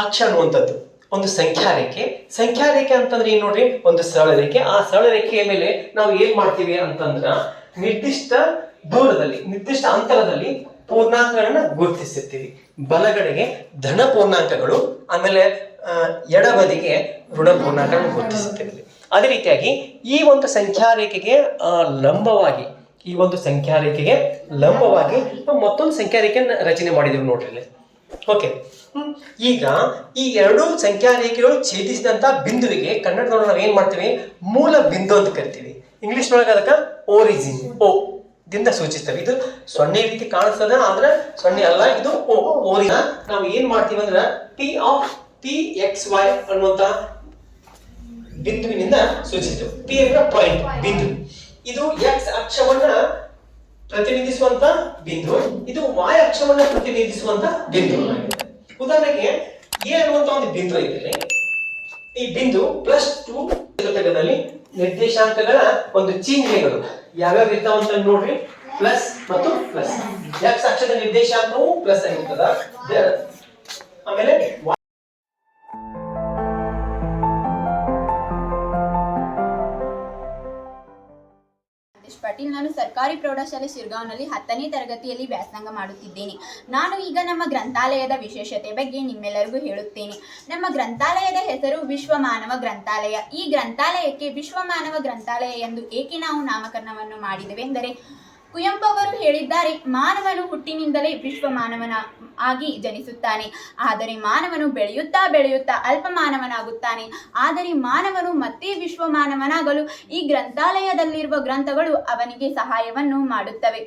ಅಕ್ಷ ಅನ್ನುವಂಥದ್ದು ಒಂದು ಸಂಖ್ಯಾ ರೇಖೆ ಅಂತಂದ್ರೆ ಏನ್ ನೋಡ್ರಿ, ಒಂದು ಸರಳ ರೇಖೆ. ಆ ಸರಳ ರೇಖೆಯ ಮೇಲೆ ನಾವು ಏನ್ ಮಾಡ್ತೀವಿ ಅಂತಂದ್ರ ನಿರ್ದಿಷ್ಟ ದೂರದಲ್ಲಿ, ನಿರ್ದಿಷ್ಟ ಅಂತರದಲ್ಲಿ ಪೂರ್ಣಾಂಕಗಳನ್ನ ಗುರುತಿಸಿರ್ತೀವಿ. ಬಲಗಡೆಗೆ ಧನ ಪೂರ್ಣಾಂಕಗಳು, ಆಮೇಲೆ ಎಡಬದಿಗೆ ಋಣ ಪೂರ್ಣಾಂಕಗಳನ್ನು ಗುರುತಿಸುತ್ತೇವೆ. ಅದೇ ರೀತಿಯಾಗಿ ಈ ಒಂದು ಸಂಖ್ಯಾ ರೇಖೆಗೆ ಲಂಬವಾಗಿ ನಾವು ಮತ್ತೊಂದು ಸಂಖ್ಯಾ ರೇಖೆಯನ್ನು ರಚನೆ ಮಾಡಿದೀವಿ ನೋಡ್ರಿ ಇಲ್ಲಿ. ಓಕೆ, ಈಗ ಈ ಎರಡೂ ಸಂಖ್ಯಾ ರೇಖೆಗಳು ಛೇದಿಸಿದಂತ ಬಿಂದುವಿಗೆ ಕನ್ನಡದೊಳಗೆ ನಾವು ಏನ್ ಮಾಡ್ತೀವಿ, ಮೂಲ ಬಿಂದು ಅಂತ ಕರಿತೀವಿ. ಇಂಗ್ಲಿಷ್ ನೊಳಗೆ ಅದಕ್ಕೆ ಓರಿಜಿನ್, ಓ ದಿಂದ ಸೂಚಿಸ್ತೇವೆ. ಇದು ಸೊನ್ನೆ ರೀತಿ ಕಾಣಿಸ್ತದ, ಆದ್ರೆ ಸೊನ್ನೆ ಅಲ್ಲ, ಇದು ಓರಿಜಿನ್. ನಾವು ಏನ್ ಮಾಡ್ತೀವಿ ಅಂದ್ರೆ P(x,y) ಅನ್ನುವಂತ ಬಿಂದುವಿನಿಂದ ಸೂಚಿಸ್ತೇವೆ. P ಅಂದ್ರೆ ಪಾಯಿಂಟ್, ಬಿಂದು. ಇದು x ಅಕ್ಷವನ್ನ ಪ್ರತಿನಿಧಿಸುವಂತ ಬಿಂದು, ಇದು y ಅಕ್ಷವನ್ನ ಪ್ರತಿನಿಧಿಸುವಂತ ಬಿಂದು. ಉದಾಹರಣೆಗೆ ಎ ಅನ್ನುವಂತ ಒಂದು ಬಿಂದು ಐತೆ. ಈ ಬಿಂದು +2 ಜೊತೆಗದಲ್ಲಿ ನಿರ್ದೇಶಾಂಕಗಳ ಒಂದು ಚಿಹ್ನೆಗಳು ಯಾವ್ಯಾವ ಇರ್ತಾವ ಅಂತ ನೋಡ್ರಿ. ಪ್ಲಸ್ ಮತ್ತು ಪ್ಲಸ್. x ಅಕ್ಷದ ನಿರ್ದೇಶಾಂಕವು ಪ್ಲಸ್ ಆಗಿರ್ತದ. ಆಮೇಲೆ ಪಾಟೀಲ್, ನಾನು ಸರ್ಕಾರಿ ಪ್ರೌಢಶಾಲೆ ಶಿರ್ಗಾಂವ್ನಲ್ಲಿ 10ನೇ ತರಗತಿಯಲ್ಲಿ ವ್ಯಾಸಂಗ ಮಾಡುತ್ತಿದ್ದೇನೆ. ನಾನು ಈಗ ನಮ್ಮ ಗ್ರಂಥಾಲಯದ ವಿಶೇಷತೆ ಬಗ್ಗೆ ನಿಮ್ಮೆಲ್ಲರಿಗೂ ಹೇಳುತ್ತೇನೆ. ನಮ್ಮ ಗ್ರಂಥಾಲಯದ ಹೆಸರು ವಿಶ್ವ ಮಾನವ ಗ್ರಂಥಾಲಯ. ಈ ಗ್ರಂಥಾಲಯಕ್ಕೆ ವಿಶ್ವ ಮಾನವ ಗ್ರಂಥಾಲಯ ಎಂದು ಏಕೆ ನಾವು ನಾಮಕರಣವನ್ನು ಮಾಡಿದ್ದೇವೆ ಎಂದರೆ, ಕುವೆಂಪು ಅವರು ಹೇಳಿದ್ದಾರೆ, ಮಾನವನು ಹುಟ್ಟಿನಿಂದಲೇ ವಿಶ್ವ ಮಾನವನ ಆಗಿ ಜನಿಸುತ್ತಾನೆ. ಆದರೆ ಮಾನವನು ಬೆಳೆಯುತ್ತಾ ಬೆಳೆಯುತ್ತಾ ಅಲ್ಪ ಮಾನವನಾಗುತ್ತಾನೆ. ಆದರೆ ಮಾನವನು ಮತ್ತೆ ವಿಶ್ವ ಮಾನವನಾಗಲು ಈ ಗ್ರಂಥಾಲಯದಲ್ಲಿರುವ ಗ್ರಂಥಗಳು ಅವನಿಗೆ ಸಹಾಯವನ್ನು ಮಾಡುತ್ತವೆ.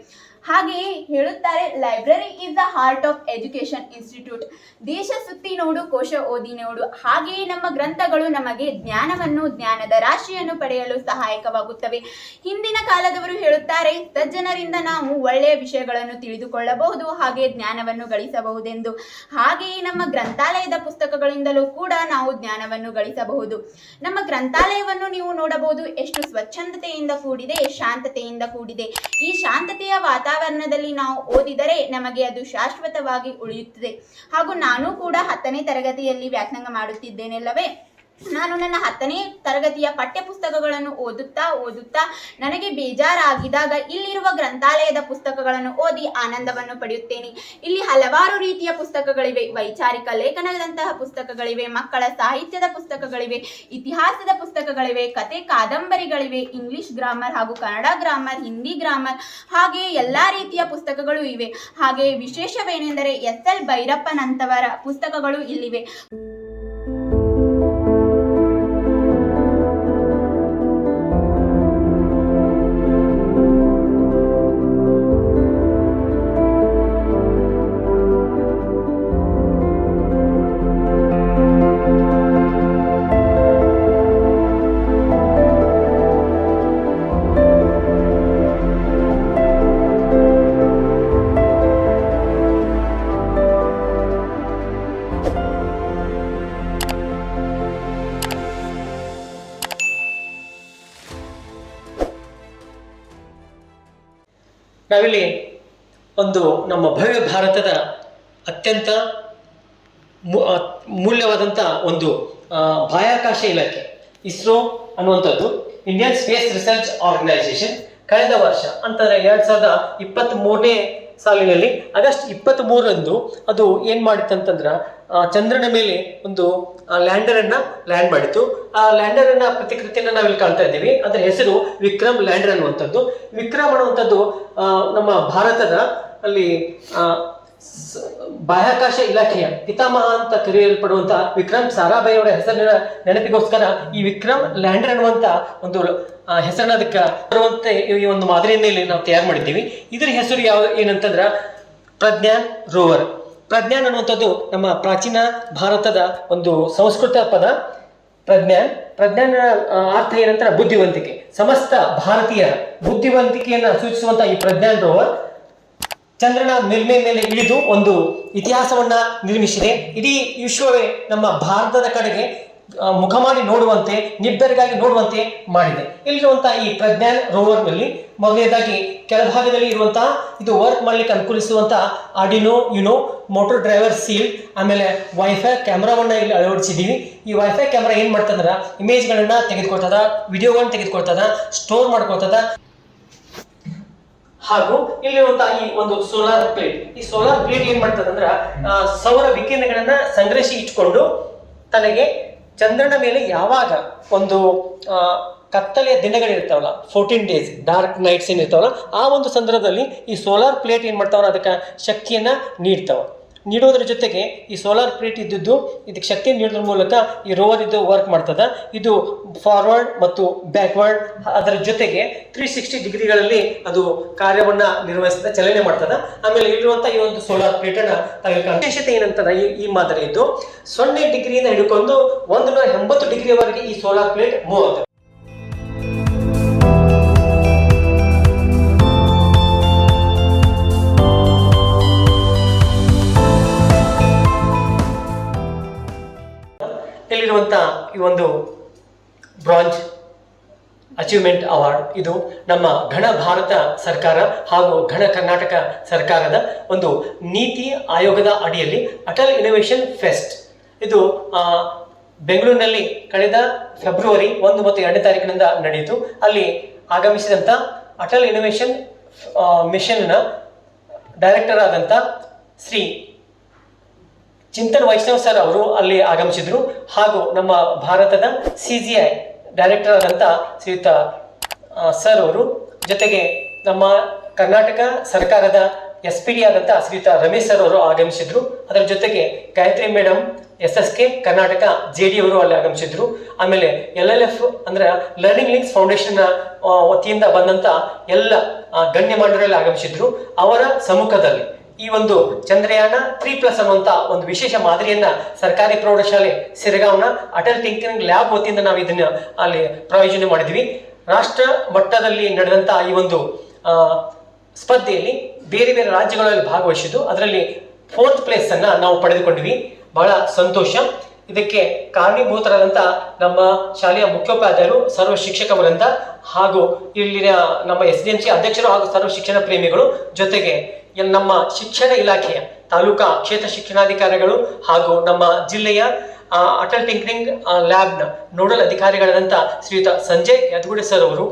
ಹಾಗೆಯೇ ಹೇಳುತ್ತಾರೆ, library is the heart of education institute. ದೇಶ ಸುತ್ತಿ ನೋಡು, ಕೋಶ ಓದಿ ನೋಡು. ಹಾಗೆಯೇ ನಮ್ಮ ಗ್ರಂಥಗಳು ನಮಗೆ ಜ್ಞಾನದ ರಾಶಿಯನ್ನು ಪಡೆಯಲು ಸಹಾಯಕವಾಗುತ್ತವೆ. ಹಿಂದಿನ ಕಾಲದವರು ಹೇಳುತ್ತಾರೆ, ಸಜ್ಜನರಿಂದ ನಾವು ಒಳ್ಳೆಯ ವಿಷಯಗಳನ್ನು ತಿಳಿದುಕೊಳ್ಳಬಹುದು, ಹಾಗೆ ಜ್ಞಾನವನ್ನು ಗಳಿಸಬಹುದೆಂದು. ಹಾಗೆಯೇ ನಮ್ಮ ಗ್ರಂಥಾಲಯದ ಪುಸ್ತಕಗಳಿಂದಲೂ ಕೂಡ ನಾವು ಜ್ಞಾನವನ್ನು ಗಳಿಸಬಹುದು. ನಮ್ಮ ಗ್ರಂಥಾಲಯವನ್ನು ನೀವು ನೋಡಬಹುದು, ಎಷ್ಟು ಸ್ವಚ್ಛಂದತೆಯಿಂದ ಕೂಡಿದೆ, ಶಾಂತತೆಯಿಂದ ಕೂಡಿದೆ. ಈ ಶಾಂತತೆಯ ವಾತಾವರಣದಲ್ಲಿ ನಾವು ಓದಿದರೆ ನಮಗೆ ಅದು ಶಾಶ್ವತವಾಗಿ ಉಳಿಯುತ್ತದೆ. ಹಾಗೂ ನಾನು ಕೂಡ 10ನೇ ತರಗತಿಯಲ್ಲಿ ವ್ಯಾಸಂಗ ಮಾಡುತ್ತಿದ್ದೇನಲ್ಲವೇ, ನಾನು ನನ್ನ 10ನೇ ತರಗತಿಯ ಪಠ್ಯ ಪುಸ್ತಕಗಳನ್ನು ಓದುತ್ತಾ ನನಗೆ ಬೇಜಾರಾಗಿದ್ದಾಗ ಇಲ್ಲಿರುವ ಗ್ರಂಥಾಲಯದ ಪುಸ್ತಕಗಳನ್ನು ಓದಿ ಆನಂದವನ್ನು ಪಡೆಯುತ್ತೇನೆ. ಇಲ್ಲಿ ಹಲವಾರು ರೀತಿಯ ಪುಸ್ತಕಗಳಿವೆ. ವೈಚಾರಿಕ ಲೇಖನದಂತಹ ಪುಸ್ತಕಗಳಿವೆ, ಮಕ್ಕಳ ಸಾಹಿತ್ಯದ ಪುಸ್ತಕಗಳಿವೆ, ಇತಿಹಾಸದ ಪುಸ್ತಕಗಳಿವೆ, ಕತೆ ಕಾದಂಬರಿಗಳಿವೆ, ಇಂಗ್ಲಿಷ್ ಗ್ರಾಮರ್ ಹಾಗೂ ಕನ್ನಡ ಗ್ರಾಮರ್, ಹಿಂದಿ ಗ್ರಾಮರ್, ಹಾಗೆ ಎಲ್ಲಾ ರೀತಿಯ ಪುಸ್ತಕಗಳು ಇವೆ. ಹಾಗೆ ವಿಶೇಷವೇನೆಂದರೆ SL ಭೈರಪ್ಪನಂತವರ ಪುಸ್ತಕಗಳು ಇಲ್ಲಿವೆ. ನಾವಿಲ್ಲಿ ಒಂದು ನಮ್ಮ ಭವ್ಯ ಭಾರತದ ಅತ್ಯಂತ ಮೂಲ್ಯವಾದಂಥ ಒಂದು ಬಾಹ್ಯಾಕಾಶ ಇಲಾಖೆ ಇಸ್ರೋ ಅನ್ನುವಂಥದ್ದು, ಇಂಡಿಯನ್ ಸ್ಪೇಸ್ ರಿಸರ್ಚ್ ಆರ್ಗನೈಸೇಷನ್, ಕಳೆದ ವರ್ಷ ಅಂತಂದ್ರೆ 2023ನೇ ಸಾಲಿನಲ್ಲಿ ಆಗಸ್ಟ್ 23ರಂದು ಅದು ಏನ್ ಮಾಡಿತ್ತಂತಂದ್ರ ಚಂದ್ರನ ಮೇಲೆ ಒಂದು ಲ್ಯಾಂಡರ್ ಅನ್ನ ಲ್ಯಾಂಡ್ ಮಾಡಿತ್ತು. ಆ ಲ್ಯಾಂಡರ್ ಅನ್ನ ಪ್ರತಿಕೃತಿಯನ್ನ ನಾವಿಲ್ಲಿ ಕಾಣ್ತಾ ಇದ್ದೀವಿ. ಅದರ ಹೆಸರು ವಿಕ್ರಮ್ ಲ್ಯಾಂಡರ್ ಅನ್ನುವಂಥದ್ದು. ವಿಕ್ರಮ್ ಅನ್ನುವಂಥದ್ದು ನಮ್ಮ ಭಾರತದ ಅಲ್ಲಿ ಬಾಹ್ಯಾಕಾಶ ಇಲಾಖೆಯ ಪಿತಾಮಹ ಅಂತ ಕರೆಯಲ್ಪಡುವಂತ ವಿಕ್ರಮ್ ಸಾರಾಭಾಯಿ ಅವರ ಹೆಸರಿನ ನೆನಪಿಗೋಸ್ಕರ ಈ ವಿಕ್ರಮ್ ಲ್ಯಾಂಡರ್ ಅನ್ನುವಂತ ಒಂದು ಹೆಸರನ್ನ ಅದಕ್ಕೆ ಬರುವಂತೆ ಈ ಒಂದು ಮಾದರಿಯನ್ನ ಇಲ್ಲಿ ನಾವು ತಯಾರು ಮಾಡಿದ್ದೀವಿ. ಇದರ ಹೆಸರು ಏನಂತಂದ್ರ ಪ್ರಜ್ಞಾನ್ ರೋವರ್. ಪ್ರಜ್ಞಾನ್ ಅನ್ನುವಂಥದ್ದು ನಮ್ಮ ಪ್ರಾಚೀನ ಭಾರತದ ಒಂದು ಸಂಸ್ಕೃತ ಪದ. ಪ್ರಜ್ಞಾನ ಅರ್ಥ ಏನಂತ ಬುದ್ಧಿವಂತಿಕೆ. ಸಮಸ್ತ ಭಾರತೀಯರ ಬುದ್ಧಿವಂತಿಕೆಯನ್ನ ಸೂಚಿಸುವಂತ ಈ ಪ್ರಜ್ಞಾನ್ ರೋವರ್ ಚಂದ್ರನ ಮೇಲ್ಮೈ ಮೇಲೆ ಇಳಿದು ಒಂದು ಇತಿಹಾಸವನ್ನ ನಿರ್ಮಿಸಿದೆ. ಇಡೀ ವಿಶ್ವವೇ ನಮ್ಮ ಭಾರತದ ಕಡೆಗೆ ಮುಖ ಮಾಡಿ ನೋಡುವಂತೆ, ನಿಬ್ಬೆರಗಾಗಿ ನೋಡುವಂತೆ ಮಾಡಿದೆ. ಇಲ್ಲಿರುವಂತಹ ಈ ಪ್ರಜ್ಞಾನ್ ರೋವರ್ನಲ್ಲಿ ಮೊದಲನೇದಾಗಿ ಕೆಳಭಾಗದಲ್ಲಿ ಇರುವಂತಹ ಇದು ವರ್ಕ್ ಮಾಡ್ಲಿಕ್ಕೆ ಅನುಕೂಲಿಸುವಂತಹ Arduino Uno motor driver shield, ಆಮೇಲೆ ವೈಫೈ ಕ್ಯಾಮ್ರಾವನ್ನ ಇಲ್ಲಿ ಅಳವಡಿಸಿದ್ದೀವಿ. ಈ ವೈಫೈ ಕ್ಯಾಮ್ರಾ ಏನ್ ಮಾಡ್ತಂದ್ರ ಇಮೇಜ್ಗಳನ್ನ ತೆಗೆದುಕೊಳ್ತದ, ವಿಡಿಯೋಗಳನ್ನ ತೆಗೆದುಕೊಳ್ತದ, ಸ್ಟೋರ್ ಮಾಡ್ಕೊಳ್ತದ. ಹಾಗೂ ಇಲ್ಲಿರುವಂತಹ ಈ ಒಂದು ಸೋಲಾರ್ ಪ್ಲೇಟ್, ಈ ಸೋಲಾರ್ ಪ್ಲೇಟ್ ಏನ್ ಮಾಡ್ತದಂದ್ರ ಸೌರ ವಿಕಿರಣಗಳನ್ನ ಸಂಗ್ರಹಿಸಿ ಇಟ್ಕೊಂಡು ತನಗೆ ಚಂದ್ರನ ಮೇಲೆ ಯಾವಾಗ ಒಂದು ಕತ್ತಲೆಯ ದಿನಗಳಿರ್ತಾವಲ್ಲ, 14 days ಡಾರ್ಕ್ ನೈಟ್ಸ್ ಏನಿರ್ತಾವಲ್ಲ, ಆ ಒಂದು ಸಂದರ್ಭದಲ್ಲಿ ಈ ಸೋಲಾರ್ ಪ್ಲೇಟ್ ಏನ್ ಮಾಡ್ತಾವಲ್ಲ ಅದಕ್ಕೆ ಶಕ್ತಿಯನ್ನ ನೀಡೋದ್ರ ಜೊತೆಗೆ ಈ ಸೋಲಾರ್ ಪ್ಲೇಟ್ ಇದ್ದದ್ದು ಇದಕ್ಕೆ ಶಕ್ತಿ ನೀಡೋದ್ರ ಮೂಲಕ ಈ ರೋವರ್ ಇದು ವರ್ಕ್ ಮಾಡ್ತದ. ಇದು ಫಾರ್ವರ್ಡ್ ಮತ್ತು ಬ್ಯಾಕ್ವರ್ಡ್, ಅದರ ಜೊತೆಗೆ 360 ಡಿಗ್ರಿಗಳಲ್ಲಿ ಅದು ಕಾರ್ಯವನ್ನ ನಿರ್ವಹಿಸ್ತದೆ, ಚಲನೆ ಮಾಡ್ತದ. ಆಮೇಲೆ ಇಲ್ಲಿರುವಂತ ಈ ಒಂದು ಸೋಲಾರ್ ಪ್ಲೇಟ್ ಅನ್ನ ವಿಶೇಷತೆ ಏನಂತಂದ್ರೆ ಈ ಮಾದರಿ ಇದ್ದು 0 ಡಿಗ್ರಿಯಿಂದ ಹಿಡ್ಕೊಂಡು 180 ಡಿಗ್ರಿವರೆಗೆ ಈ ಸೋಲಾರ್ ಪ್ಲೇಟ್ ಮೂವ್ ಆಗ್ತದೆ. ಇಲ್ಲಿರುವಂತ ಈ ಒಂದು ಬ್ರಾಂಜ್ ಅಚೀವ್ಮೆಂಟ್ ಅವಾರ್ಡ್ ಇದು ನಮ್ಮ ಘನ ಭಾರತ ಸರ್ಕಾರ ಹಾಗೂ ಘನ ಕರ್ನಾಟಕ ಸರ್ಕಾರದ ಒಂದು ನೀತಿ ಆಯೋಗದ ಅಡಿಯಲ್ಲಿ ಅಟಲ್ ಇನೋವೇಷನ್ ಫೆಸ್ಟ್ ಇದು ಬೆಂಗಳೂರಿನಲ್ಲಿ ಕಳೆದ ಫೆಬ್ರವರಿ 1 ಮತ್ತು 2ನೇ ತಾರೀಕಿನಿಂದ ನಡೆಯಿತು. ಅಲ್ಲಿ ಆಗಮಿಸಿದಂಥ ಅಟಲ್ ಇನೋವೇಷನ್ ಮಿಷನ್ನ ಡೈರೆಕ್ಟರ್ ಆದಂಥ ಶ್ರೀ ಚಿಂತನ್ ವೈಷ್ಣವ್ ಸರ್ ಅವರು ಅಲ್ಲಿ ಆಗಮಿಸಿದ್ರು. ಹಾಗೂ ನಮ್ಮ ಭಾರತದ CGI ಡೈರೆಕ್ಟರ್ ಆದಂಥ ಶ್ರೀಯುತ ಸರ್ ಅವರು, ಜೊತೆಗೆ ನಮ್ಮ ಕರ್ನಾಟಕ ಸರ್ಕಾರದ SPD ಆದಂಥ ಶ್ರೀಯುತ ರಮೇಶ್ ಸರ್ ಅವರು ಆಗಮಿಸಿದ್ರು. ಅದರ ಜೊತೆಗೆ Gayatri madam SSK Karnataka JD ಅವರು ಅಲ್ಲಿ ಆಗಮಿಸಿದ್ರು. ಆಮೇಲೆ LLF ಅಂದ್ರೆ ಲರ್ನಿಂಗ್ ಲಿಂಕ್ಸ್ ಫೌಂಡೇಶನ್ ವತಿಯಿಂದ ಬಂದಂತ ಎಲ್ಲ ಗಣ್ಯಮಾನ್ಯರಲ್ಲಿ ಆಗಮಿಸಿದ್ರು. ಅವರ ಸಮ್ಮುಖದಲ್ಲಿ ಈ ಒಂದು ಚಂದ್ರಯಾನ 3+ ಅನ್ನುವಂತ ಒಂದು ವಿಶೇಷ ಮಾದರಿಯನ್ನ ಸರ್ಕಾರಿ ಪ್ರೌಢಶಾಲೆ ಸಿರಗಾಂವ್ನ ಅಟಲ್ ಟಿಂಕರಿಂಗ್ ಲ್ಯಾಬ್ ವತಿಯಿಂದ ನಾವು ಇದನ್ನ ಅಲ್ಲಿ ಪ್ರಾಯೋಜನೆ ಮಾಡಿದ್ವಿ. ರಾಷ್ಟ್ರ ಮಟ್ಟದಲ್ಲಿ ನಡೆದಂತ ಈ ಒಂದು ಸ್ಪರ್ಧೆಯಲ್ಲಿ ಬೇರೆ ಬೇರೆ ರಾಜ್ಯಗಳಲ್ಲಿ ಭಾಗವಹಿಸಿದ್ದು, ಅದರಲ್ಲಿ 4th ಪ್ಲೇಸ್ ಅನ್ನ ನಾವು ಪಡೆದುಕೊಂಡಿವಿ. ಬಹಳ ಸಂತೋಷ. ಇದಕ್ಕೆ ಕಾರಣೀಭೂತರಾದಂಥ ನಮ್ಮ ಶಾಲೆಯ ಮುಖ್ಯೋಪಾಧ್ಯಾಯರು, ಸರ್ವ ಶಿಕ್ಷಕ ವೃಂದ ಹಾಗೂ ಇಲ್ಲಿನ ನಮ್ಮ SDMC ಅಧ್ಯಕ್ಷರು ಹಾಗೂ ಸರ್ವ ಶಿಕ್ಷಣ ಪ್ರೇಮಿಗಳು, ಜೊತೆಗೆ ನಮ್ಮ ಶಿಕ್ಷಣ ಇಲಾಖೆಯ ತಾಲೂಕಾ ಕ್ಷೇತ್ರ ಶಿಕ್ಷಣಾಧಿಕಾರಿಗಳು ಹಾಗೂ ನಮ್ಮ ಜಿಲ್ಲೆಯ ಅಟಲ್ ಟಿಂಕರಿಂಗ್ ಲ್ಯಾಬ್ನ ನೋಡಲ್ ಅಧಿಕಾರಿಗಳಾದಂಥ ಶ್ರೀಯುತ ಸಂಜಯ್ ಯದಗುಡೆ ಸರ್ ಅವರು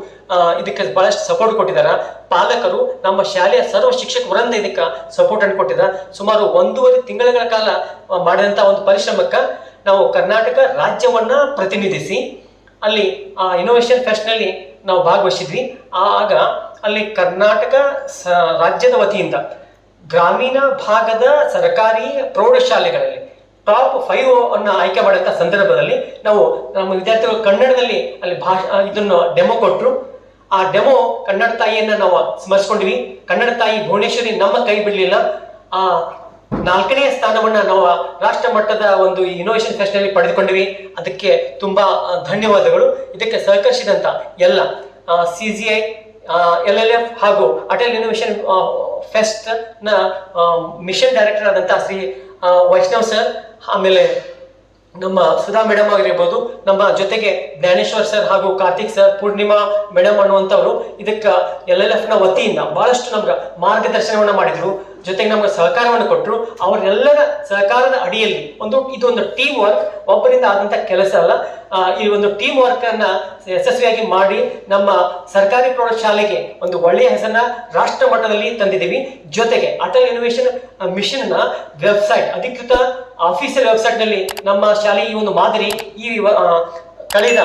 ಇದಕ್ಕೆ ಬಹಳಷ್ಟು ಸಪೋರ್ಟ್ ಕೊಟ್ಟಿದ್ದಾರೆ. ಪಾಲಕರು, ನಮ್ಮ ಶಾಲೆಯ ಸರ್ವ ಶಿಕ್ಷಕ ವೃಂದ ಇದಕ್ಕೆ ಸಪೋರ್ಟ್ ಅನ್ನು ಕೊಟ್ಟಿದ್ದಾರೆ. ಸುಮಾರು 1.5 ತಿಂಗಳ ಕಾಲ ಮಾಡಿದಂಥ ಒಂದು ಪರಿಶ್ರಮಕ್ಕೆ ನಾವು ಕರ್ನಾಟಕ ರಾಜ್ಯವನ್ನ ಪ್ರತಿನಿಧಿಸಿ ಅಲ್ಲಿ ಇನೋವೇಷನ್ ಫೆಸ್ಟ್ನಲ್ಲಿ ನಾವು ಭಾಗವಹಿಸಿದ್ವಿ. ಆಗ ಅಲ್ಲಿ ಕರ್ನಾಟಕ ರಾಜ್ಯದ ವತಿಯಿಂದ ಗ್ರಾಮೀಣ ಭಾಗದ ಸರ್ಕಾರಿ ಪ್ರೌಢಶಾಲೆಗಳಲ್ಲಿ ಟಾಪ್ 5 ಅನ್ನ ಆಯ್ಕೆ ಮಾಡಿದಂಥ ಸಂದರ್ಭದಲ್ಲಿ ನಾವು ನಮ್ಮ ವಿದ್ಯಾರ್ಥಿಗಳು ಕನ್ನಡದಲ್ಲಿ ಅಲ್ಲಿ ಇದನ್ನು ಡೆಮೋ ಕೊಟ್ಟರು. ಆ ಡೆಮೋ ಕನ್ನಡ ತಾಯಿಯನ್ನ ನಾವು ಸ್ಮರಿಸ್ಕೊಂಡಿವಿ. ಕನ್ನಡ ತಾಯಿ ಭುವನೇಶ್ವರಿ ನಮ್ಮ ಕೈ ಬಿಡಲಿಲ್ಲ. ಆ 4ನೇ ಸ್ಥಾನವನ್ನ ನಾವು ರಾಷ್ಟ್ರ ಮಟ್ಟದ ಒಂದು ಇನೋವೇಷನ್ ಫೆಸ್ಟ್ ನಲ್ಲಿ ಪಡೆದುಕೊಂಡಿವಿ. ಅದಕ್ಕೆ ತುಂಬಾ ಧನ್ಯವಾದಗಳು. ಇದಕ್ಕೆ ಸಹಕರಿಸಿದಂತ ಎಲ್ಲ CGI, LLF ಹಾಗೂ ಅಟಲ್ ಇನೋವೇಷನ್ ಫೆಸ್ಟ್ ನ ಮಿಷನ್ ಡೈರೆಕ್ಟರ್ ಆದಂತ ಶ್ರೀ ವೈಷ್ಣವ್ ಸರ್, ಆಮೇಲೆ ನಮ್ಮ ಸುಧಾ ಮೇಡಮ್ ಆಗಿರ್ಬೋದು, ನಮ್ಮ ಜೊತೆಗೆ ಜ್ಞಾನೇಶ್ವರ್ ಸರ್ ಹಾಗೂ ಕಾರ್ತಿಕ್ ಸರ್, ಪೂರ್ಣಿಮಾ ಮೇಡಮ್ ಅನ್ನುವಂಥವ್ರು ಇದಕ್ಕೆ LLF ನ ವತಿಯಿಂದ ಬಹಳಷ್ಟು ನಮ್ಗೆ ಮಾರ್ಗದರ್ಶನವನ್ನ ಮಾಡಿದ್ರು. ಜೊತೆಗೆ ನಮ್ಗೆ ಸಹಕಾರವನ್ನು ಕೊಟ್ಟರು. ಅವರೆಲ್ಲರ ಸಹಕಾರದ ಅಡಿಯಲ್ಲಿ ಇದೊಂದು ಟೀಮ್ ವರ್ಕ್, ಒಬ್ಬರಿಂದ ಆದಂತ ಕೆಲಸ ಅಲ್ಲ. ಈ ಒಂದು ಟೀಮ್ ವರ್ಕ್ ಅನ್ನ ಯಶಸ್ವಿಯಾಗಿ ಮಾಡಿ ನಮ್ಮ ಸರ್ಕಾರಿ ಪ್ರೌಢಶಾಲೆಗೆ ಒಂದು ಒಳ್ಳೆಯ ಹೆಸರನ್ನ ರಾಷ್ಟ್ರ ಮಟ್ಟದಲ್ಲಿ ತಂದಿದ್ದೀವಿ. ಜೊತೆಗೆ ಅಟಲ್ ಇನೋವೇಷನ್ ಮಿಷನ್ ನ ವೆಬ್ಸೈಟ್, ಅಧಿಕೃತ ಆಫೀಸಿಯಲ್ ವೆಬ್ಸೈಟ್ ನಲ್ಲಿ ನಮ್ಮ ಶಾಲೆ ಈ ಒಂದು ಮಾದರಿ ಈ ಕಳೆದ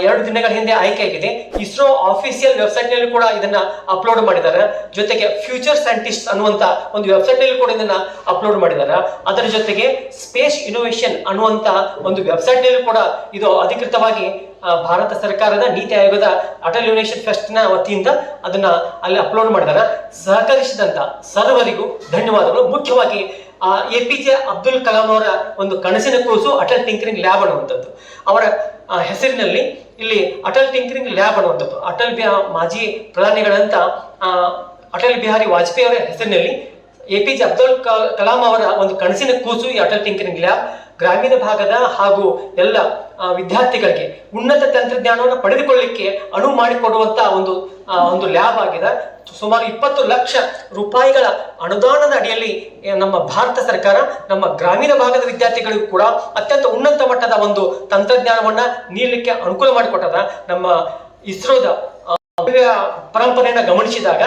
2 ದಿನಗಳ ಹಿಂದೆ ಆಯ್ಕೆಯಾಗಿದೆ. ಇಸ್ರೋ ಆಫೀಸಿಯಲ್ ವೆಬ್ಸೈಟ್ ನಲ್ಲಿ ಕೂಡ ಇದನ್ನ ಅಪ್ಲೋಡ್ ಮಾಡಿದ್ದಾರೆ. ಜೊತೆಗೆ ಫ್ಯೂಚರ್ ಸೈಂಟಿಸ್ಟ್ ಅನ್ನುವಂತ ಒಂದು ವೆಬ್ಸೈಟ್ ನಲ್ಲಿ ಕೂಡ ಇದನ್ನ ಅಪ್ಲೋಡ್ ಮಾಡಿದ್ದಾರೆ. ಅದರ ಜೊತೆಗೆ ಸ್ಪೇಸ್ ಇನೋವೇಷನ್ ಅನ್ನುವಂತ ಒಂದು ವೆಬ್ಸೈಟ್ ನಲ್ಲಿ ಕೂಡ ಇದು ಅಧಿಕೃತವಾಗಿ ಭಾರತ ಸರ್ಕಾರದ ನೀತಿ ಆಯೋಗದ ಅಟಲ್ ಇನೋವೇಷನ್ ಫೆಸ್ಟ್ ನ ವತಿಯಿಂದ ಅದನ್ನ ಅಲ್ಲಿ ಅಪ್ಲೋಡ್ ಮಾಡಿದ್ದಾರೆ. ಸಹಕರಿಸಿದಂತ ಸರ್ವರಿಗೂ ಧನ್ಯವಾದಗಳು. ಮುಖ್ಯವಾಗಿ APJ ಅಬ್ದುಲ್ ಕಲಾಂ ಅವರ ಒಂದು ಕನಸಿನ ಕೂಸು ಅಟಲ್ ಟಿಂಕರಿಂಗ್ ಲ್ಯಾಬ್ ಅನ್ನುವಂಥದ್ದು. ಅವರ ಹೆಸರಿನಲ್ಲಿ ಇಲ್ಲಿ ಅಟಲ್ ಟಿಂಕರಿಂಗ್ ಲ್ಯಾಬ್ ಅನ್ನುವಂಥದ್ದು, ಮಾಜಿ ಪ್ರಧಾನಿಗಳಂತ ಅಟಲ್ ಬಿಹಾರಿ ವಾಜಪೇಯಿ ಅವರ ಹೆಸರಿನಲ್ಲಿ APJ ಅಬ್ದುಲ್ ಕಲಾಂ ಅವರ ಒಂದು ಕನಸಿನ ಕೂಸು ಈ ಅಟಲ್ ಟಿಂಕರಿಂಗ್ ಲ್ಯಾಬ್. ಗ್ರಾಮೀಣ ಭಾಗದ ಹಾಗೂ ಎಲ್ಲ ವಿದ್ಯಾರ್ಥಿಗಳಿಗೆ ಉನ್ನತ ತಂತ್ರಜ್ಞಾನವನ್ನು ಪಡೆದುಕೊಳ್ಳಿಕ್ಕೆ ಅನುವು ಮಾಡಿಕೊಡುವಂತ ಒಂದು ಲ್ಯಾಬ್ ಆಗಿದೆ. ಸುಮಾರು 20 ಲಕ್ಷ ರೂಪಾಯಿಗಳ ಅನುದಾನದ ಅಡಿಯಲ್ಲಿ ನಮ್ಮ ಭಾರತ ಸರ್ಕಾರ ನಮ್ಮ ಗ್ರಾಮೀಣ ಭಾಗದ ವಿದ್ಯಾರ್ಥಿಗಳಿಗೂ ಕೂಡ ಅತ್ಯಂತ ಉನ್ನತ ಮಟ್ಟದ ಒಂದು ತಂತ್ರಜ್ಞಾನವನ್ನ ನೀಡಲಿಕ್ಕೆ ಅನುಕೂಲ ಮಾಡಿಕೊಟ್ಟದ. ನಮ್ಮ ಇಸ್ರೋದ ಪರಂಪರೆಯನ್ನು ಗಮನಿಸಿದಾಗ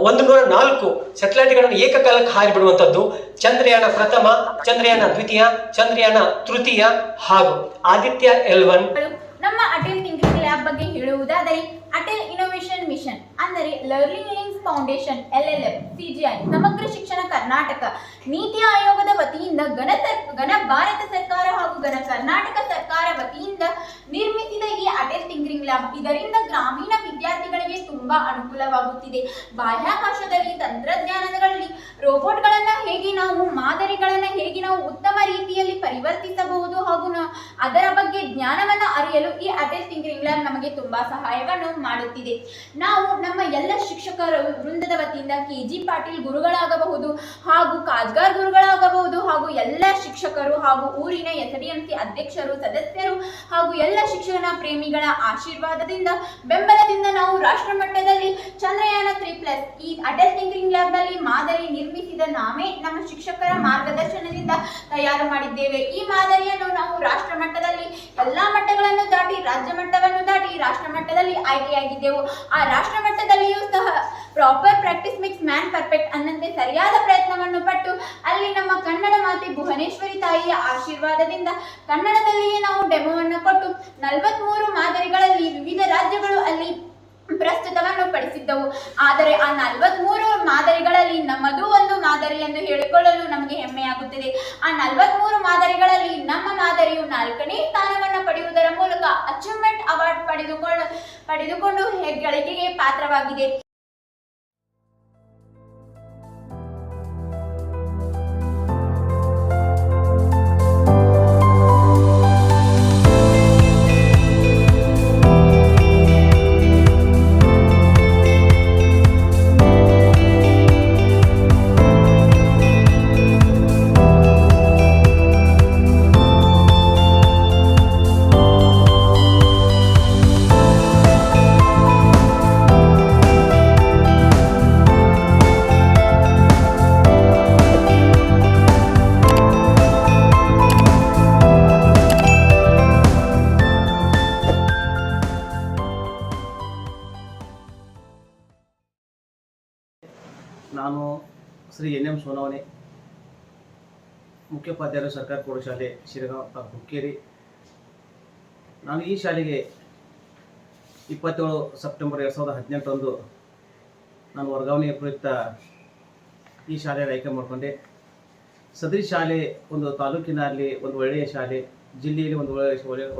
104 ಸ್ಯಾಟಲೈಟ್ಗಳನ್ನು ಏಕಕಾಲಕ್ಕೆ ಹಾರಿಬಿಡುವಂಥದ್ದು, ಚಂದ್ರಯಾನ ಪ್ರಥಮ, ಚಂದ್ರಯಾನ ದ್ವಿತೀಯ, ಚಂದ್ರಯಾನ ತೃತೀಯ ಹಾಗೂ ಆದಿತ್ಯ L1. ನಮ್ಮ ಅಟಲ್ ಥಿಂಕಿಂಗ್ ಲ್ಯಾಬ್ ಬಗ್ಗೆ ಹೇಳುವುದಾದರೆ ಅಟಲ್ ಇನೋವೇಷನ್ ಮಿಷನ್ ಅಂದರೆ learning links foundation LLF CGI ಸಮಗ್ರ ಶಿಕ್ಷಣ ಕರ್ನಾಟಕ ನೀತಿ ಆಯೋಗದ ವತಿಯಿಂದ ಘನ ಭಾರತ ಸರ್ಕಾರ ಹಾಗೂ ಘನ ಕರ್ನಾಟಕ ಸರ್ಕಾರ ವತಿಯಿಂದ ನಿರ್ಮಿಸಿದ ಈ ಅಟಲ್ ಥಿಂಕಿಂಗ್ ಲ್ಯಾಬ್ ಇದರಿಂದ ಗ್ರಾಮೀಣ ವಿದ್ಯಾರ್ಥಿಗಳಿಗೆ ತುಂಬಾ ಅನುಕೂಲವಾಗುತ್ತಿದೆ. ಬಾಹ್ಯಾಕಾಶದಲ್ಲಿ ತಂತ್ರಜ್ಞಾನಗಳಲ್ಲಿ ರೋಬೋಟ್ಗಳನ್ನ ಹೇಗೆ ನಾವು ಮಾದರಿಗಳನ್ನ ಹೇಗೆ ನಾವು ಉತ್ತಮ ರೀತಿಯಲ್ಲಿ ಪರಿವರ್ತಿಸಬಹುದು ಹಾಗೂ ಅದರ ಬಗ್ಗೆ ಜ್ಞಾನವನ್ನ ಅರಿಯಲು ಈ ಅಟಲ್ ಥಿಂಕಿಂಗ್ ಲ್ಯಾಬ್ ನಮಗೆ ತುಂಬಾ ಸಹಾಯವನ್ನು ಮಾಡುತ್ತಿದೆ. ನಾವು ನಮ್ಮ ಎಲ್ಲ ಶಿಕ್ಷಕರ ವೃಂದದ ವತಿಯಿಂದ KG ಪಾಟೀಲ್ ಗುರುಗಳಾಗಬಹುದು ಹಾಗೂ ಕಾಜ್ಗಾರ್ ಗುರುಗಳಾಗಬಹುದು ಹಾಗೂ ಎಲ್ಲ ಶಿಕ್ಷಕರು ಹಾಗೂ ಊರಿನ SDMC ಅಧ್ಯಕ್ಷರು ಸದಸ್ಯರು ಹಾಗೂ ಎಲ್ಲ ಶಿಕ್ಷಣ ಪ್ರೇಮಿಗಳ ಆಶೀರ್ವಾದದಿಂದ ಬೆಂಬಲದಿಂದ ನಾವು ರಾಷ್ಟ್ರ ಮಟ್ಟದಲ್ಲಿ ಚಂದ್ರಯಾನ 3+ ಈ ಅಟಲ್ ಥಿಂಕಿಂಗ್ ಲ್ಯಾಬ್ ನಲ್ಲಿ ಮಾದರಿ ನಿರ್ಮಿಸಿದ ನಾವೇ ನಮ್ಮ ಶಿಕ್ಷಕರ ಮಾರ್ಗದರ್ಶನದಿಂದ ತಯಾರು ಮಾಡಿದ್ದೇವೆ. ಈ ಮಾದರಿಯನ್ನು ನಾವು ರಾಷ್ಟ್ರ ಮಟ್ಟದಲ್ಲಿ ಎಲ್ಲಾ ಮಟ್ಟಗಳನ್ನು ದಾಟಿ ರಾಜ್ಯ ಮಟ್ಟವನ್ನು ದಾಟಿ ರಾಷ್ಟ್ರ ಮಟ್ಟದಲ್ಲಿ ಆಯ್ಕೆಯಾಗಿದ್ದೆವು. ಆ ರಾಷ್ಟ್ರ ಮಟ್ಟದಲ್ಲಿಯೂ ಸಹ proper practice makes man perfect ಅನ್ನಂತೆ ಸರಿಯಾದ ಪ್ರಯತ್ನವನ್ನು ಪಟ್ಟು ಅಲ್ಲಿ ನಮ್ಮ ಕನ್ನಡ ಮಾತೆ ಭುವನೇಶ್ವರಿ ತಾಯಿಯ ಆಶೀರ್ವಾದದಿಂದ ಕನ್ನಡದಲ್ಲಿಯೇ ನಾವು ಡೆಮೋವನ್ನು ಕೊಟ್ಟು 43 ಮಾದರಿಗಳಲ್ಲಿ ವಿವಿಧ ರಾಜ್ಯಗಳು ಅಲ್ಲಿ ಪ್ರಸ್ತುತವನ್ನು ಪಡಿಸಿದ್ದವು. ಆದರೆ ಆ 43 ಮಾದರಿಗಳಲ್ಲಿ ನಮ್ಮದು ಒಂದು ಮಾದರಿ ಎಂದು ಹೇಳಿಕೊಳ್ಳಲು ನಮಗೆ ಹೆಮ್ಮೆಯಾಗುತ್ತದೆ. ಆ 43 ಮಾದರಿಗಳಲ್ಲಿ ನಮ್ಮ ಮಾದರಿಯು 4ನೇ ಸ್ಥಾನವನ್ನು ಪಡೆಯುವುದರ ಮೂಲಕ ಅಚೀವ್ಮೆಂಟ್ ಅವಾರ್ಡ್ ಪಡೆದುಕೊಂಡು ಗಳಿಕೆಗೆ ಪಾತ್ರವಾಗಿದೆ. ನಾನು ಶ್ರೀ NM ಸೋನವನೆ, ಮುಖ್ಯೋಪಾಧ್ಯಾಯರು ಸರ್ಕಾರಿ ಪ್ರೌಢಶಾಲೆ ಶಿರಗಾಂವ್ ತಾಲೂಕು ಹುಕ್ಕೇರಿ. ನಾನು ಈ ಶಾಲೆಗೆ 27 ಸೆಪ್ಟೆಂಬರ್ 2018 ನಾನು ವರ್ಗಾವಣೆಯ ಪ್ರಯುಕ್ತ ಈ ಶಾಲೆಯನ್ನು ಆಯ್ಕೆ ಮಾಡಿಕೊಂಡೆ. ಸದರಿ ಶಾಲೆ ಒಂದು ತಾಲೂಕಿನಲ್ಲಿ ಒಂದು ಒಳ್ಳೆಯ ಶಾಲೆ, ಜಿಲ್ಲೆಯಲ್ಲಿ ಒಂದು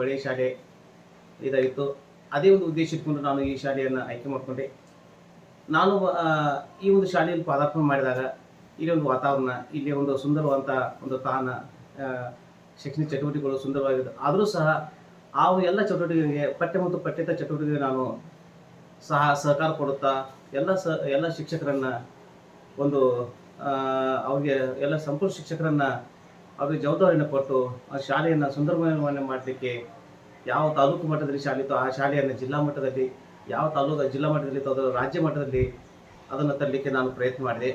ಒಳ್ಳೆಯ ಶಾಲೆ ಇದಾಗಿತ್ತು. ಅದೇ ಒಂದು ಉದ್ದೇಶ ಇಟ್ಕೊಂಡು ನಾನು ಈ ಶಾಲೆಯನ್ನು ಆಯ್ಕೆ ಮಾಡಿಕೊಂಡೆ. ನಾನು ಈ ಒಂದು ಶಾಲೆಯಲ್ಲಿ ಪಾದಾರ್ಪಣೆ ಮಾಡಿದಾಗ ಇಲ್ಲಿ ಒಂದು ವಾತಾವರಣ, ಇಲ್ಲಿ ಒಂದು ಸುಂದರವಾದಂಥ ಒಂದು ತಾಣ, ಶೈಕ್ಷಣಿಕ ಚಟುವಟಿಕೆಗಳು ಸುಂದರವಾಗಿದೆ. ಆದರೂ ಸಹ ಆ ಎಲ್ಲ ಚಟುವಟಿಕೆಗಳಿಗೆ ಪಠ್ಯ ಮತ್ತು ಪಠ್ಯೇತರ ಚಟುವಟಿಕೆಗೆ ನಾನು ಸಹಕಾರ ಕೊಡುತ್ತಾ ಎಲ್ಲ ಶಿಕ್ಷಕರನ್ನು ಒಂದು ಅವ್ರಿಗೆ ಎಲ್ಲ ಸಂಪೂರ್ಣ ಶಿಕ್ಷಕರನ್ನು ಅವ್ರಿಗೆ ಜವಾಬ್ದಾರಿಯನ್ನು ಕೊಟ್ಟು ಆ ಶಾಲೆಯನ್ನು ಸುಂದರಮಯವನ್ನು ಮಾಡಲಿಕ್ಕೆ ಯಾವ ತಾಲೂಕು ಮಟ್ಟದಲ್ಲಿ ಶಾಲೆ ಇತ್ತು ಆ ಶಾಲೆಯನ್ನು ಜಿಲ್ಲಾ ಮಟ್ಟದಲ್ಲಿ, ಯಾವ ಜಿಲ್ಲಾ ಮಟ್ಟದಲ್ಲಿ ಇತ್ತು ಅದರ ರಾಜ್ಯ ಮಟ್ಟದಲ್ಲಿ ಅದನ್ನು ತರಲಿಕ್ಕೆ ನಾನು ಪ್ರಯತ್ನ ಮಾಡಿದೆ.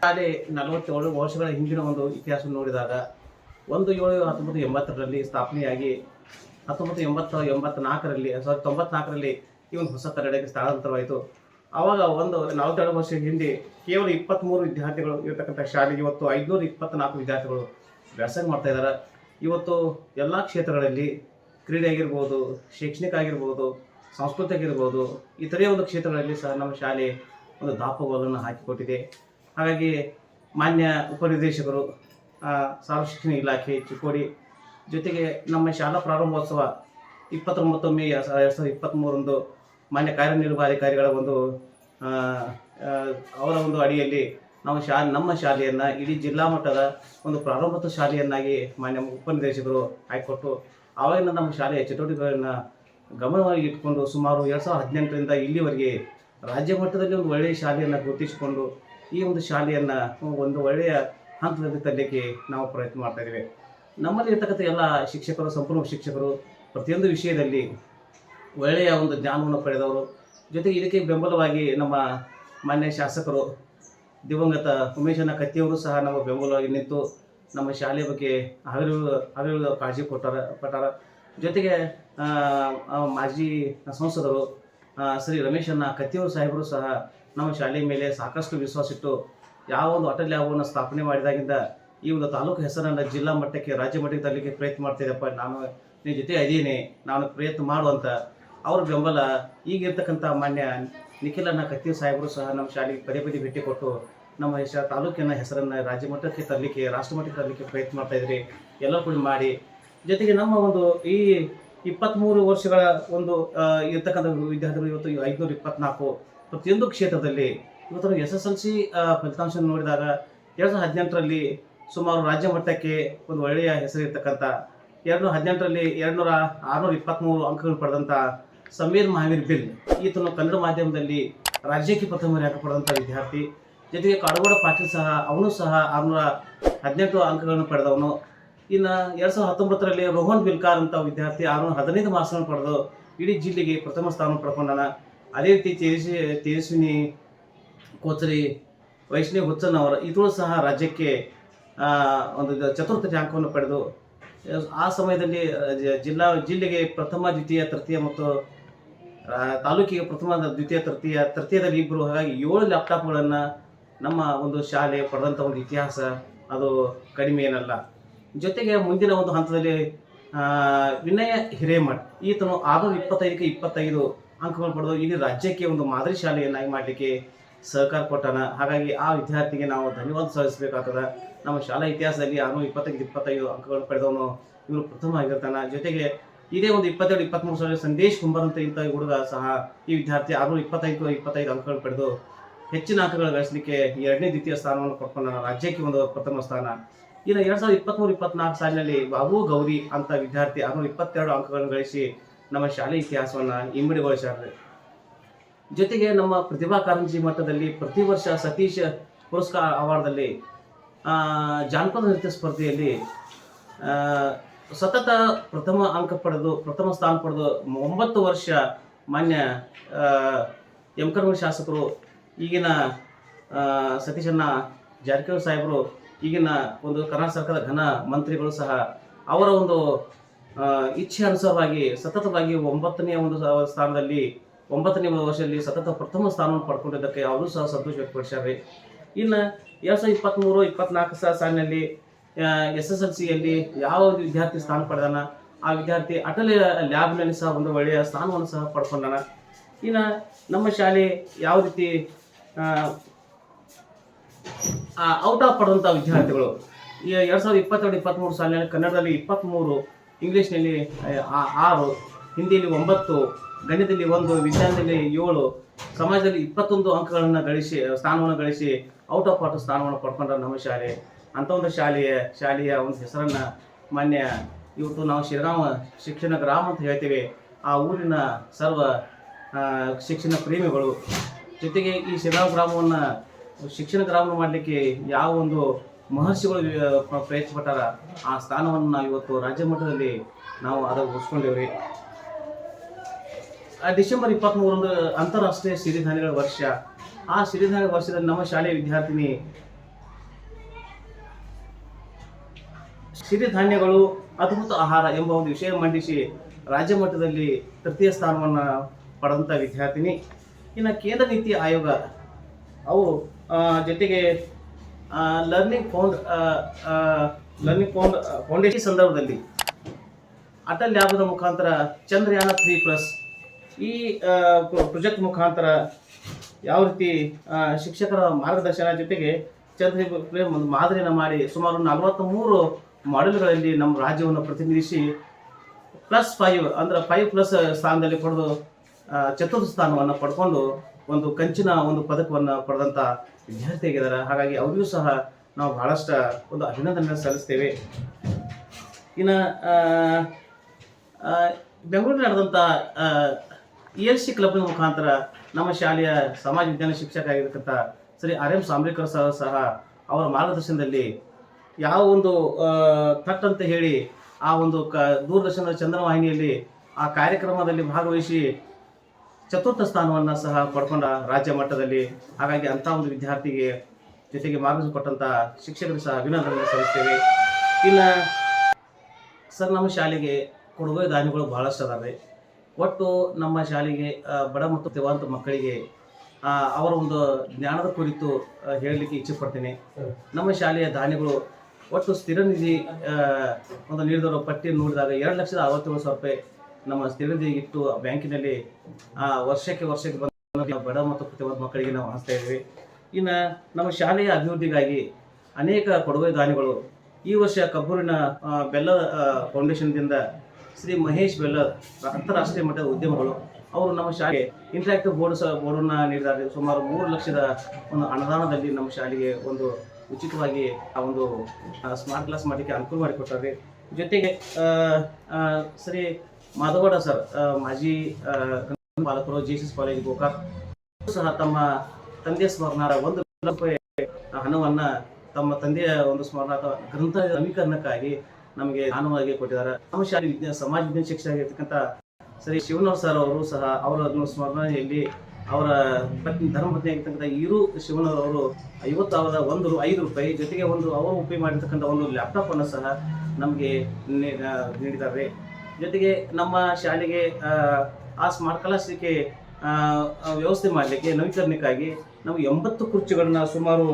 ಶಾಲೆ 47 ವರ್ಷಗಳ ಹಿಂದಿನ ಒಂದು ಇತಿಹಾಸ ನೋಡಿದಾಗ 1/7/1980ರಲ್ಲಿ ಸ್ಥಾಪನೆಯಾಗಿ 1994ರಲ್ಲಿ ಈ ಒಂದು ಹೊಸ ಕನ್ನಡಕ್ಕೆ ಸ್ಥಳಾಂತರವಾಯಿತು. ಆವಾಗ ಒಂದು 42 ವರ್ಷದ ಹಿಂದೆ ಕೇವಲ 23 ವಿದ್ಯಾರ್ಥಿಗಳು ಇರತಕ್ಕಂಥ ಶಾಲೆಗೆ ಇವತ್ತು 524 ವಿದ್ಯಾರ್ಥಿಗಳು ವ್ಯಾಸಂಗ ಮಾಡ್ತಾ ಇದ್ದಾರೆ. ಇವತ್ತು ಎಲ್ಲ ಕ್ಷೇತ್ರಗಳಲ್ಲಿ ಕ್ರೀಡೆ ಆಗಿರ್ಬೋದು, ಶೈಕ್ಷಣಿಕ ಆಗಿರ್ಬೋದು, ಸಾಂಸ್ಕೃತಿಕ ಆಗಿರ್ಬೋದು, ಇತರೆ ಒಂದು ಕ್ಷೇತ್ರಗಳಲ್ಲಿ ಸಹ ನಮ್ಮ ಶಾಲೆ ಒಂದು ದಾಪುಗಾಲನ್ನು ಹಾಕಿಕೊಟ್ಟಿದೆ. ಹಾಗಾಗಿ ಮಾನ್ಯ ಉಪನಿರ್ದೇಶಕರು, ಸಾರ್ವಜನಿಕ ಶಿಕ್ಷಣ ಇಲಾಖೆ ಚಿಕ್ಕೋಡಿ ಜೊತೆಗೆ ನಮ್ಮ ಶಾಲಾ ಪ್ರಾರಂಭೋತ್ಸವ 29 ಮೇ 2023 ಮಾನ್ಯ ಕಾರ್ಯನಿರ್ವಹಣಾಧಿಕಾರಿಗಳ ಒಂದು ಅವರ ಒಂದು ಅಡಿಯಲ್ಲಿ ನಾವು ನಮ್ಮ ಶಾಲೆಯನ್ನು ಇಡೀ ಜಿಲ್ಲಾ ಮಟ್ಟದ ಒಂದು ಪ್ರಾರಂಭೋತ್ಸವ ಶಾಲೆಯನ್ನಾಗಿ ಮಾನ್ಯ ಉಪನಿರ್ದೇಶಕರು ಹಾಕಿಕೊಟ್ಟು ಆವಾಗಿನ ನಮ್ಮ ಶಾಲೆಯ ಚಟುವಟಿಕೆಗಳನ್ನು ಗಮನವಾಗಿ ಇಟ್ಕೊಂಡು ಸುಮಾರು 2018ರಿಂದ ಇಲ್ಲಿವರೆಗೆ ರಾಜ್ಯ ಮಟ್ಟದಲ್ಲಿ ಒಂದು ಒಳ್ಳೆಯ ಶಾಲೆಯನ್ನು ಗುರುತಿಸಿಕೊಂಡು ಈ ಒಂದು ಶಾಲೆಯನ್ನು ಒಂದು ಒಳ್ಳೆಯ ಹಂತದಲ್ಲಿ ತರಲಿಕ್ಕೆ ನಾವು ಪ್ರಯತ್ನ ಮಾಡ್ತಾಯಿದ್ದೇವೆ. ನಮ್ಮಲ್ಲಿ ಇರ್ತಕ್ಕಂಥ ಎಲ್ಲ ಶಿಕ್ಷಕರು, ಸಂಪೂರ್ಣ ಶಿಕ್ಷಕರು ಪ್ರತಿಯೊಂದು ವಿಷಯದಲ್ಲಿ ಒಳ್ಳೆಯ ಒಂದು ಜ್ಞಾನವನ್ನು ಪಡೆದವರು. ಜೊತೆಗೆ ಇದಕ್ಕೆ ಬೆಂಬಲವಾಗಿ ನಮ್ಮ ಮಾನ್ಯ ಶಾಸಕರು ದಿವಂಗತ ಉಮೇಶಣ್ಣ ಕತ್ತಿಯವರು ಸಹ ನಮ್ಮ ಬೆಂಬಲವಾಗಿ ನಿಂತು ನಮ್ಮ ಶಾಲೆಯ ಬಗ್ಗೆ ಹಗಲು ಕಾಳಜಿ ಪಟ್ಟಾರ. ಜೊತೆಗೆ ಮಾಜಿ ಸಂಸದರು ಶ್ರೀ ರಮೇಶಣ್ಣ ಕತ್ತಿಯವರು ಸಾಹೇಬರು ಸಹ ನಮ್ಮ ಶಾಲೆಯ ಮೇಲೆ ಸಾಕಷ್ಟು ವಿಶ್ವಾಸ ಇಟ್ಟು ಯಾವ ಒಂದು ಅಟಲ್ ಲ್ಯಾಬನ್ನು ಸ್ಥಾಪನೆ ಮಾಡಿದಾಗಿಂದ ಈ ಒಂದು ತಾಲೂಕು ಹೆಸರನ್ನು ಜಿಲ್ಲಾ ಮಟ್ಟಕ್ಕೆ, ರಾಜ್ಯ ಮಟ್ಟಕ್ಕೆ ತರಲಿಕ್ಕೆ ಪ್ರಯತ್ನ ಮಾಡ್ತಿದ್ದಪ್ಪ, ನಾನು ನಿನ್ನ ಜೊತೆ ಇದ್ದೀನಿ, ನಾನು ಪ್ರಯತ್ನ ಮಾಡುವಂಥ ಅವ್ರ ಬೆಂಬಲ ಈಗಿರ್ತಕ್ಕಂಥ ಮಾನ್ಯ ನಿಖಿಲಣ್ಣ ಕತ್ತಿ ಸಾಹೇಬರು ಸಹ ನಮ್ಮ ಶಾಲೆಗೆ ಪದೇ ಪದೇ ಭೇಟಿ ಕೊಟ್ಟು ನಮ್ಮ ತಾಲೂಕಿನ ಹೆಸರನ್ನು ರಾಜ್ಯ ಮಟ್ಟಕ್ಕೆ ತರಲಿಕ್ಕೆ, ರಾಷ್ಟ್ರ ಮಟ್ಟಕ್ಕೆ ತರಲಿಕ್ಕೆ ಪ್ರಯತ್ನ ಮಾಡ್ತಾಯಿದ್ರಿ. ಎಲ್ಲರೂ ಕೂಡ ಮಾಡಿ ಜೊತೆಗೆ ನಮ್ಮ ಒಂದು ಈ 23 ವರ್ಷಗಳ ಒಂದು ಇರ್ತಕ್ಕಂಥ ವಿದ್ಯಾರ್ಥಿಗಳು ಇವತ್ತು 524 ಪ್ರತಿಯೊಂದು ಕ್ಷೇತ್ರದಲ್ಲಿ ಇವತ್ತು SSLC ಫಲಿತಾಂಶ ನೋಡಿದಾಗ 2018ರಲ್ಲಿ ಸುಮಾರು ರಾಜ್ಯ ಮಟ್ಟಕ್ಕೆ ಒಂದು ಒಳ್ಳೆಯ ಹೆಸರಿರ್ತಕ್ಕಂಥ 2018ರಲ್ಲಿ 623 ಅಂಕಗಳನ್ನು ಪಡೆದಂಥ ಸಮೀರ್ ಮಹಾವೀರ್ ಬಿಲ್ ಈತನು ಕನ್ನಡ ಮಾಧ್ಯಮದಲ್ಲಿ ರಾಜ್ಯಕ್ಕೆ ಪ್ರಥಮ ರ್ಯಾಂಕ್ ಪಡೆದಂಥ ವಿದ್ಯಾರ್ಥಿ. ಜೊತೆಗೆ ಕಾಡಗೋಡ ಪಾಟೀಲ್ ಸಹ ಅವನು ಸಹ 618 ಅಂಕಗಳನ್ನು ಪಡೆದವನು. ಇನ್ನು 2019ರಲ್ಲಿ ರೋಹನ್ ಬಿಲ್ಕಾರ್ ಅಂತ ವಿದ್ಯಾರ್ಥಿ 615 ಮಾರ್ಕ್ಸ್ಗಳನ್ನು ಪಡೆದು ಇಡೀ ಜಿಲ್ಲೆಗೆ ಪ್ರಥಮ ಸ್ಥಾನ ಪಡ್ಕೊಂಡಾನ. ಅದೇ ರೀತಿ ತೇಜಸ್ವಿನಿ ಕೋಚರಿ, ವೈಷ್ಣವಿ ಹುಚ್ಚನ್ ಅವರ ಇತರು ಸಹ ರಾಜ್ಯಕ್ಕೆ ಒಂದು ಚತುರ್ಥ ರ್ಯಾಂಕವನ್ನು ಪಡೆದು ಆ ಸಮಯದಲ್ಲಿ ಜಿಲ್ಲೆಗೆ ಪ್ರಥಮ, ದ್ವಿತೀಯ, ತೃತೀಯ ಮತ್ತು ತಾಲೂಕಿಗೆ ಪ್ರಥಮ, ದ್ವಿತೀಯ, ತೃತೀಯದಲ್ಲಿ ಇಬ್ಬರು. ಹಾಗಾಗಿ 7 ಲ್ಯಾಪ್ಟಾಪ್ಗಳನ್ನು ನಮ್ಮ ಒಂದು ಶಾಲೆ ಪಡೆದಂಥ ಒಂದು ಇತಿಹಾಸ ಅದು ಕಡಿಮೆ ಏನಲ್ಲ. ಜೊತೆಗೆ ಮುಂದಿನ ಒಂದು ಹಂತದಲ್ಲಿ ವಿನಯ ಹಿರೇಮಠ್ ಈತನು 625ಕ್ಕೆ 25 ಅಂಕಗಳು ಪಡೆದು ಇಡೀ ರಾಜ್ಯಕ್ಕೆ ಒಂದು ಮಾದರಿ ಶಾಲೆಯನ್ನಾಗಿ ಮಾಡಲಿಕ್ಕೆ ಸಹಕಾರ ಕೊಟ್ಟಾನ. ಹಾಗಾಗಿ ಆ ವಿದ್ಯಾರ್ಥಿಗೆ ನಾವು ಧನ್ಯವಾದ ಸಲ್ಲಿಸಬೇಕಾಗ್ತದೆ. ನಮ್ಮ ಶಾಲಾ ಇತಿಹಾಸದಲ್ಲಿ 625ಕ್ಕೆ 25 ಅಂಕಗಳು ಪಡೆದವನು ಇವರು ಪ್ರಥಮ ಆಗಿರ್ತಾನೆ. ಜೊತೆಗೆ ಇದೇ ಒಂದು 22-23 ಸಾವಿರ ಸಂದೇಶ್ ಕುಂಬಾರ್ ಅಂತ ಇಂಥ ಹುಡುಗ ಸಹ ಈ ವಿದ್ಯಾರ್ಥಿ 625 ಅಂಕಗಳು ಪಡೆದು ಹೆಚ್ಚಿನ ಅಂಕಗಳು ಗಳಿಸಲಿಕ್ಕೆ 2ನೇ ದ್ವಿತೀಯ ಸ್ಥಾನವನ್ನು ಪಡ್ಕೊಂಡ ರಾಜ್ಯಕ್ಕೆ ಒಂದು ಪ್ರಥಮ ಸ್ಥಾನ. ಇನ್ನು 2023-24 ಸಾಲಿನಲ್ಲಿ ಬಾಬು ಗೌರಿ ಅಂತ ವಿದ್ಯಾರ್ಥಿ 622 ಅಂಕಗಳನ್ನು ಗಳಿಸಿ ನಮ್ಮ ಶಾಲೆ ಇತಿಹಾಸವನ್ನು ಇಮ್ಮಡಿಗೊಳಿಸ್ಯಾರ. ಜೊತೆಗೆ ನಮ್ಮ ಪ್ರತಿಭಾ ಕಾರಂಜಿ ಮಟ್ಟದಲ್ಲಿ ಪ್ರತಿ ವರ್ಷ ಸತೀಶ್ ಪುರಸ್ಕಾರ ಅವಾರ್ಡ್ದಲ್ಲಿ ಜಾನಪದ ನೃತ್ಯ ಸ್ಪರ್ಧೆಯಲ್ಲಿ ಸತತ ಪ್ರಥಮ ಅಂಕ ಪಡೆದು ಪ್ರಥಮ ಸ್ಥಾನ ಪಡೆದು 9 ವರ್ಷ ಮಾನ್ಯ ಯಮಕರಮಠ ಶಾಸಕರು, ಈಗಿನ ಸತೀಶಣ್ಣ ಜಾರಕಿಹೊಳಿ ಸಾಹೇಬರು, ಈಗಿನ ಒಂದು ಕರ್ನಾಟಕ ಸರ್ಕಾರದ ಘನ ಮಂತ್ರಿಗಳು ಸಹ ಅವರ ಒಂದು ಇಚ್ಛೆ ಅನುಸಾರವಾಗಿ ಸತತವಾಗಿ 9ನೇ ಒಂದು ಸ್ಥಾನದಲ್ಲಿ 9ನೇ ವರ್ಷದಲ್ಲಿ ಸತತ ಪ್ರಥಮ ಸ್ಥಾನವನ್ನು ಪಡ್ಕೊಂಡಿದ್ದಕ್ಕೆ ಅವರು ಸಹ ಸಂತೋಷ ವ್ಯಕ್ತಪಡಿಸ್ಯಾರೆ. ಇನ್ನು 2023-24 ಸಾಲಿನಲ್ಲಿ SSLCಯಲ್ಲಿ ಯಾವ ವಿದ್ಯಾರ್ಥಿ ಸ್ಥಾನ ಪಡೆದಾನ ಆ ವಿದ್ಯಾರ್ಥಿ ಅಟಲ್ ಲ್ಯಾಬ್ನಲ್ಲಿ ಸಹ ಒಂದು ಒಳ್ಳೆಯ ಸ್ಥಾನವನ್ನು ಸಹ ಪಡ್ಕೊಂಡಾನ. ಇನ್ನು ನಮ್ಮ ಶಾಲೆ ಯಾವ ರೀತಿ ಔಟ್ ಆಫ್ ಪಡೆದಂಥ ವಿದ್ಯಾರ್ಥಿಗಳು ಈ 2022-23 ಸಾಲಿನಲ್ಲಿ ಕನ್ನಡದಲ್ಲಿ 23, ಇಂಗ್ಲೀಷ್ನಲ್ಲಿ 6, ಹಿಂದಿಯಲ್ಲಿ 9, ಗಣಿತದಲ್ಲಿ 1, ವಿಜ್ಞಾನದಲ್ಲಿ 7, ಸಮಾಜದಲ್ಲಿ 21 ಅಂಕಗಳನ್ನು ಗಳಿಸಿ ಸ್ಥಾನವನ್ನು ಗಳಿಸಿ ಔಟ್ ಆಫ್ ಪಾರ್ಟ್ ಸ್ಥಾನವನ್ನು ಪಡ್ಕೊಂಡ್ರೆ ನಮ್ಮ ಶಾಲೆ. ಅಂಥ ಒಂದು ಶಾಲೆಯ ಒಂದು ಹೆಸರನ್ನು ಮಾನ್ಯ ಇವತ್ತು ನಾವು ಶಿರಗಾಂವ ಶಿಕ್ಷಣ ಗ್ರಾಮ ಅಂತ ಹೇಳ್ತೇವೆ. ಆ ಊರಿನ ಸರ್ವ ಶಿಕ್ಷಣ ಪ್ರೇಮಿಗಳು ಜೊತೆಗೆ ಈ ಶಿರಗಾಂವ ಗ್ರಾಮವನ್ನು ಶಿಕ್ಷಣ ಗ್ರಾಮ ಮಾಡಲಿಕ್ಕೆ ಯಾವ ಒಂದು ಮಹರ್ಷಿಗಳು ಪ್ರಯತ್ನ ಪಟ್ಟಾರ ಆ ಸ್ಥಾನವನ್ನು ನಾವು ಇವತ್ತು ರಾಜ್ಯ ಮಟ್ಟದಲ್ಲಿ ನಾವು ಅದನ್ನು ಉಳಿಸ್ಕೊಂಡೇವ್ರಿ. ಡಿಸೆಂಬರ್ 23ರಂದು ಅಂತಾರಾಷ್ಟ್ರೀಯ ಸಿರಿಧಾನ್ಯಗಳ ವರ್ಷ. ಆ ಸಿರಿಧಾನ್ಯ ವರ್ಷದಲ್ಲಿ ನಮ್ಮ ಶಾಲೆಯ ವಿದ್ಯಾರ್ಥಿನಿ ಸಿರಿಧಾನ್ಯಗಳು ಅದ್ಭುತ ಆಹಾರ ಎಂಬ ಒಂದು ವಿಷಯ ಮಂಡಿಸಿ ರಾಜ್ಯ ಮಟ್ಟದಲ್ಲಿ ತೃತೀಯ ಸ್ಥಾನವನ್ನು ಪಡೆದಂಥ ವಿದ್ಯಾರ್ಥಿನಿ. ಇನ್ನು ಕೇಂದ್ರ ನೀತಿ ಆಯೋಗ ಅವು ಜೊತೆಗೆ ಲರ್ನಿಂಗ್ ಫೌಂಡೇಶನ್ ಸಂದರ್ಭದಲ್ಲಿ ಅಟಲ್ ಲ್ಯಾಬ್ನ ಮುಖಾಂತರ ಚಂದ್ರಯಾನ 3+ ಈ ಪ್ರಾಜೆಕ್ಟ್ ಮುಖಾಂತರ ಯಾವ ರೀತಿ ಶಿಕ್ಷಕರ ಮಾರ್ಗದರ್ಶನ ಜೊತೆಗೆ ಒಂದು ಮಾದರಿಯನ್ನು ಮಾಡಿ ಸುಮಾರು 43 ಮಾಡೆಲ್ಗಳಲ್ಲಿ ನಮ್ಮ ರಾಜ್ಯವನ್ನು ಪ್ರತಿನಿಧಿಸಿ +5 ಅಂದರೆ 5+ ಸ್ಥಾನದಲ್ಲಿ ಪಡೆದು ಚತುರ್ಥ ಸ್ಥಾನವನ್ನು ಪಡ್ಕೊಂಡು ಒಂದು ಕಂಚಿನ ಒಂದು ಪದಕವನ್ನು ಪಡೆದಂಥ ವಿದ್ಯಾರ್ಥಿಯಾಗಿದ್ದಾರೆ. ಹಾಗಾಗಿ ಅವರಿಗೂ ಸಹ ನಾವು ಬಹಳಷ್ಟು ಒಂದು ಅಭಿನಂದನೆ ಸಲ್ಲಿಸ್ತೇವೆ. ಇನ್ನು ಬೆಂಗಳೂರಿನಲ್ಲಿ ನಡೆದಂಥ ELC ಕ್ಲಬ್ನ ಮುಖಾಂತರ ನಮ್ಮ ಶಾಲೆಯ ಸಮಾಜ ವಿಜ್ಞಾನ ಶಿಕ್ಷಕ ಆಗಿರ್ತಕ್ಕಂಥ ಶ್ರೀ RM ಸಾಂಬ್ರಿಕರ್ ಸಹ ಅವರ ಮಾರ್ಗದರ್ಶನದಲ್ಲಿ ಯಾವ ಒಂದು ಥಟ್ ಅಂತ ಹೇಳಿ ಆ ಒಂದು ದೂರದರ್ಶನದ ಚಂದ್ರವಾಹಿನಿಯಲ್ಲಿ ಆ ಕಾರ್ಯಕ್ರಮದಲ್ಲಿ ಭಾಗವಹಿಸಿ ಚತುರ್ಥ ಸ್ಥಾನವನ್ನು ಸಹ ಪಡ್ಕೊಂಡ ರಾಜ್ಯ ಮಟ್ಟದಲ್ಲಿ. ಹಾಗಾಗಿ ಅಂಥ ಒಂದು ವಿದ್ಯಾರ್ಥಿಗೆ ಜೊತೆಗೆ ಮಾರ್ಗದರ್ಶನ ಕೊಟ್ಟಂಥ ಶಿಕ್ಷಕರು ಸಹ ಅಭಿನಂದನೆ ಸಲ್ಲಿಸ್ತೇವೆ. ಇನ್ನು ಸರ್, ನಮ್ಮ ಶಾಲೆಗೆ ಕೊಡುಗೆ ದಾನಿಗಳು ಬಹಳಷ್ಟು ಅದಾವೆ. ಒಟ್ಟು ನಮ್ಮ ಶಾಲೆಗೆ ಬಡ ಮತ್ತು ದಿವಾಂತ ಮಕ್ಕಳಿಗೆ ಅವರ ಒಂದು ಜ್ಞಾನದ ಕುರಿತು ಹೇಳಲಿಕ್ಕೆ ಇಚ್ಛೆ ಪಡ್ತೇನೆ. ನಮ್ಮ ಶಾಲೆಯ ದಾನಿಗಳು ಒಟ್ಟು ಸ್ಥಿರ ನಿಧಿ ಒಂದು ನೀಡಿದವರು ಪಟ್ಟಿಯನ್ನು ನೋಡಿದಾಗ 2,67,000 ರೂಪಾಯಿ ನಮ್ಮ ಸ್ಥಿರ ನಿಧಿ ಇಟ್ಟು ಬ್ಯಾಂಕಿನಲ್ಲಿ ವರ್ಷಕ್ಕೆ ಬಂದ ಬಡ ಮತ್ತು ಪ್ರತಿಯೊಂದು ಮಕ್ಕಳಿಗೆ ನಾವು ಹಂಚ್ತಾ ಇದ್ದೀವಿ. ಇನ್ನು ನಮ್ಮ ಶಾಲೆಯ ಅಭಿವೃದ್ಧಿಗಾಗಿ ಅನೇಕ ಕೊಡುಗೆ ದಾನಿಗಳು ಈ ವರ್ಷ ಕಬ್ಬೂರಿನ ಬೆಲ್ಲ ಫೌಂಡೇಶನ್ದಿಂದ ಶ್ರೀ ಮಹೇಶ್ ಬೆಲ್ಲ ಅಂತಾರಾಷ್ಟ್ರೀಯ ಮಟ್ಟದ ಉದ್ಯಮಗಳು ಅವರು ನಮ್ಮ ಶಾಲೆಗೆ ಇಂಟ್ರಾಕ್ಟಿವ್ ಬೋರ್ಡನ್ನು ನೀಡಿದ್ದಾರೆ. ಸುಮಾರು 3 ಲಕ್ಷದ ಒಂದು ಅನುದಾನದಲ್ಲಿ ನಮ್ಮ ಶಾಲೆಗೆ ಒಂದು ಉಚಿತವಾಗಿ ಆ ಒಂದು ಸ್ಮಾರ್ಟ್ ಕ್ಲಾಸ್ ಮಾಡಲಿಕ್ಕೆ ಅನುಕೂಲ ಮಾಡಿಕೊಟ್ಟಾರೆ. ಜೊತೆಗೆ ಶ್ರೀ ಮಾಧವಗೌಡ ಸರ್, ಮಾಜಿ ಪಾಲಕರು, JSS ಕಾಲೇಜ್ ಗೋಕಾಕ್ ಸಹ ತಮ್ಮ ತಂದೆಯ ಸ್ಮರಣಾರ್ಥ 1 ಲಕ್ಷ ರೂಪಾಯಿ ಹಣವನ್ನು ತಮ್ಮ ತಂದೆಯ ಒಂದು ಸ್ಮರಣಾರ್ಥ ಗ್ರಂಥ ನವೀಕರಣಕ್ಕಾಗಿ ನಮಗೆ ದಾನವಾಗಿ ಕೊಟ್ಟಿದ್ದಾರೆ. ನಮ್ಮ ಶಾಲೆ ಸಮಾಜ ವಿಜ್ಞಾನ ಶಿಕ್ಷಕರಾಗಿರ್ತಕ್ಕಂಥ ಶ್ರೀ ಶಿವನವ್ರ ಸರ್ ಅವರು ಸಹ ಅವರ ಸ್ಮರಣೆಯಲ್ಲಿ ಅವರ ಧರ್ಮಪತ್ನಿ ಆಗಿರ್ತಕ್ಕಂಥ ಈರು ಶಿವನವ್ರ ಅವರು 5 ರೂಪಾಯಿ ಜೊತೆಗೆ ಅವರು ಉಪಯೋಗ ಮಾಡಿರ್ತಕ್ಕಂಥ ಒಂದು ಲ್ಯಾಪ್ಟಾಪ್ ಅನ್ನು ಸಹ ನಮಗೆ ನೀಡಿದ್ದಾರೆ. ಜೊತೆಗೆ ನಮ್ಮ ಶಾಲೆಗೆ ಆ ಸ್ಮಾರ್ಟ್ ಕ್ಲಾಸಿಗೆ ವ್ಯವಸ್ಥೆ ಮಾಡಲಿಕ್ಕೆ ನವೀಕರಣಕ್ಕಾಗಿ ನಮಗೆ 80 ಕುರ್ಚಿಗಳನ್ನ ಸುಮಾರು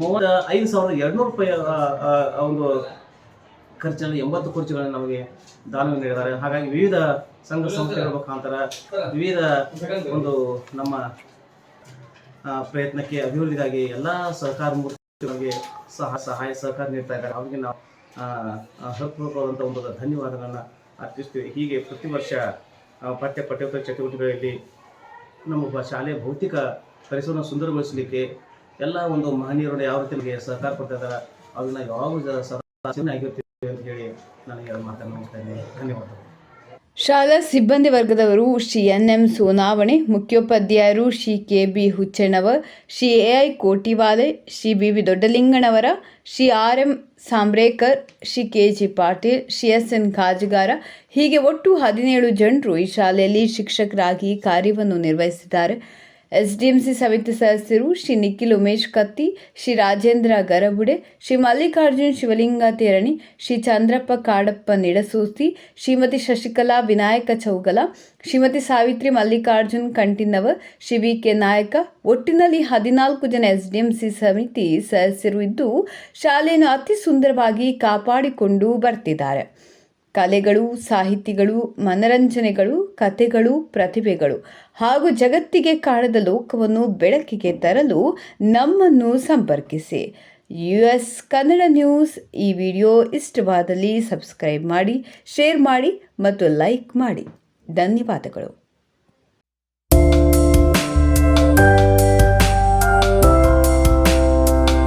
35,200 ರೂಪಾಯಿ ಒಂದು ಖರ್ಚಿನಲ್ಲಿ 80 ಕುರ್ಚಿಗಳನ್ನು ನಮಗೆ ದಾನವನ್ನು ನೀಡಿದ್ದಾರೆ. ಹಾಗಾಗಿ ವಿವಿಧ ಸಂಘ ಸಂಸ್ಥೆಗಳ ಮುಖಾಂತರ ವಿವಿಧ ಒಂದು ನಮ್ಮ ಪ್ರಯತ್ನಕ್ಕೆ ಅಭಿವೃದ್ಧಿಗಾಗಿ ಎಲ್ಲ ಸಹಕಾರ ಮೂರ್ತಿಗಳಿಗೆ ಸಹಾಯ ಸಹಕಾರ ನೀಡ್ತಾ ಇದ್ದಾರೆ. ಅವರಿಗೆ ನಾವು ಹೃತ್ಪೂರ್ವಕವಾದಂಥ ಒಂದು ಧನ್ಯವಾದಗಳನ್ನು ಅರ್ಪಿಸ್ತೀವಿ. ಹೀಗೆ ಪ್ರತಿ ವರ್ಷ ಪಠ್ಯೇತರ ಚಟುವಟಿಕೆಗಳಲ್ಲಿ ನಮ್ಮ ಶಾಲೆಯ ಭೌತಿಕ ಪರಿಸರವನ್ನು ಸುಂದರಗೊಳಿಸಲಿಕ್ಕೆ ಎಲ್ಲ ಒಂದು ಮಹನೀಯರು ಯಾವ ರೀತಿ ನಮಗೆ ಸಹಕಾರ ಕೊಡ್ತಾ ಇದ್ದಾರೆ ಅವ್ರನ್ನ ಯಾವಾಗ ಸದಾ ಆಗಿರ್ತೀವಿ ಅಂತ ಹೇಳಿ ನನಗೆ ಮಾತನ್ನು ಮುಗಿಸ್ತಾ ಇದ್ದೀನಿ. ಧನ್ಯವಾದಗಳು. ಶಾಲಾ ಸಿಬ್ಬಂದಿ ವರ್ಗದವರು Shri NM Sonawane, ಮುಖ್ಯೋಪಾಧ್ಯಾಯರು Shri KB ಹುಚ್ಚಣ್ಣವರ್, Shri AI Kotiwale, Shri BB Doddalinganavar, Shri RM ಸಾಂಬ್ರೇಕರ್, Shri KG Patil, Shri SN ಕಾಜಿಗಾರ ಹೀಗೆ ಒಟ್ಟು 17 ಜನರು ಈ ಶಾಲೆಯಲ್ಲಿ ಶಿಕ್ಷಕರಾಗಿ ಕಾರ್ಯವನ್ನು ನಿರ್ವಹಿಸಿದ್ದಾರೆ. SDMC ಸಮಿತಿ ಸದಸ್ಯರು ಶ್ರೀ ನಿಖಿಲ್ ಉಮೇಶ್ ಕತ್ತಿ, ಶ್ರೀ ರಾಜೇಂದ್ರ ಗರಬುಡೆ, ಶ್ರೀ ಮಲ್ಲಿಕಾರ್ಜುನ್ ಶಿವಲಿಂಗ ತೇರಣಿ, ಶ್ರೀ ಚಂದ್ರಪ್ಪ ಕಾಡಪ್ಪ ನಿಡಸೂಸಿ, ಶ್ರೀಮತಿ ಶಶಿಕಲಾ ವಿನಾಯಕ ಚೌಗಲ, ಶ್ರೀಮತಿ ಸಾವಿತ್ರಿ ಮಲ್ಲಿಕಾರ್ಜುನ್ ಕಂಟಿನವರ್, ಶ್ರೀ VK ನಾಯಕ. ಒಟ್ಟಿನಲ್ಲಿ 14 ಜನ SDMC ಸಮಿತಿ ಸದಸ್ಯರು ಇದ್ದು ಶಾಲೆಯನ್ನು ಅತಿ ಸುಂದರವಾಗಿ ಕಾಪಾಡಿಕೊಂಡು ಬರ್ತಿದ್ದಾರೆ. ಕಲೆಗಳು, ಸಾಹಿತಿಗಳು, ಮನರಂಜನೆಗಳು, ಕಥೆಗಳು, ಪ್ರತಿಭೆಗಳು ಹಾಗೂ ಜಗತ್ತಿಗೆ ಕಾಣದ ಲೋಕವನ್ನು ಬೆಳಕಿಗೆ ತರಲು ನಮ್ಮನ್ನು ಸಂಪರ್ಕಿಸಿ. US Kannada news. ಈ ವಿಡಿಯೋ ಇಷ್ಟವಾದಲ್ಲಿ ಸಬ್ಸ್ಕ್ರೈಬ್ ಮಾಡಿ, ಶೇರ್ ಮಾಡಿ ಮತ್ತು ಲೈಕ್ ಮಾಡಿ. ಧನ್ಯವಾದಗಳು.